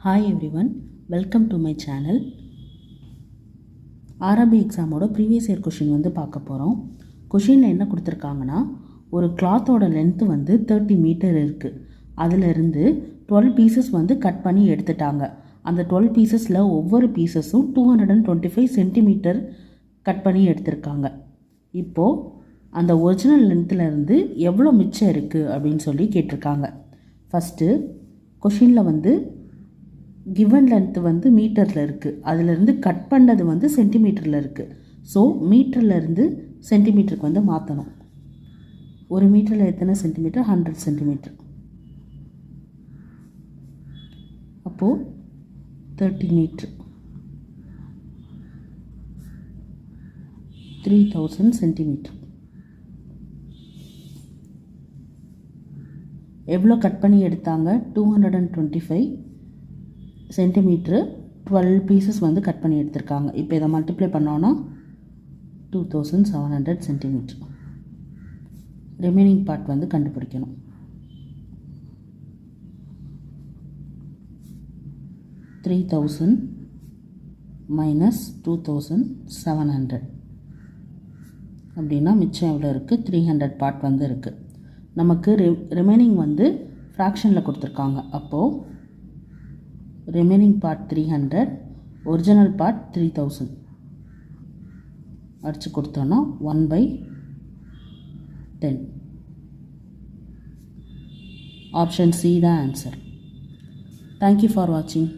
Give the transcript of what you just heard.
Hi everyone, welcome to my channel. RRB எக்ஸாமோட previous year question வந்து பார்க்க போகிறோம். கொஷினில் என்ன கொடுத்துருக்காங்கன்னா, ஒரு கிளாத்தோட லென்த்து வந்து 30 மீட்டர் இருக்குது. அதிலிருந்து 12 பீசஸ் வந்து கட் பண்ணி எடுத்துட்டாங்க. அந்த 12 பீசஸில் ஒவ்வொரு பீசஸும் 225 சென்டிமீட்டர் கட் பண்ணி எடுத்திருக்காங்க. இப்போது அந்த ஒரிஜினல் லென்த்துலேருந்து எவ்வளோ மிச்சம் இருக்குது அப்படின்னு சொல்லி கேட்டிருக்காங்க. ஃபஸ்ட்டு கொஷினில் வந்து கிவன் லென்த்து வந்து மீட்டரில் இருக்குது, அதிலிருந்து கட் பண்ணது வந்து சென்டிமீட்டரில் இருக்குது. ஸோ மீட்டர்லேருந்து சென்டிமீட்டருக்கு வந்து மாற்றணும். ஒரு மீட்டரில் எத்தனை சென்டிமீட்டர்? 100 சென்டிமீட்டர். அப்போது 30 மீட்ரு 3000 சென்டிமீட்டர். எவ்வளோ கட் பண்ணி எடுத்தாங்க? 225 சென்டிமீட்ரு 12 பீசஸ் வந்து கட் பண்ணி எடுத்திருக்காங்க. இப்போ இதை மல்டிப்ளை பண்ணோன்னா 2700 சென்டிமீட்டர். ரிமைனிங் பார்ட் வந்து கண்டுபிடிக்கணும். -3000 -2700 அப்படின்னா மிச்சம் எவ்வளோ இருக்குது? 300 பார்ட் வந்து இருக்குது. நமக்கு ரிமைனிங் வந்து ஃப்ராக்ஷனில் கொடுத்துருக்காங்க. அப்போது ரிமைனிங் பார்ட் 300, ஒரிஜினல் பார்ட் 3000 அடித்து கொடுத்தோன்னா 1/10. ஆப்ஷன் சி தான் ஆன்சர். தேங்க்யூ ஃபார் வாட்சிங்.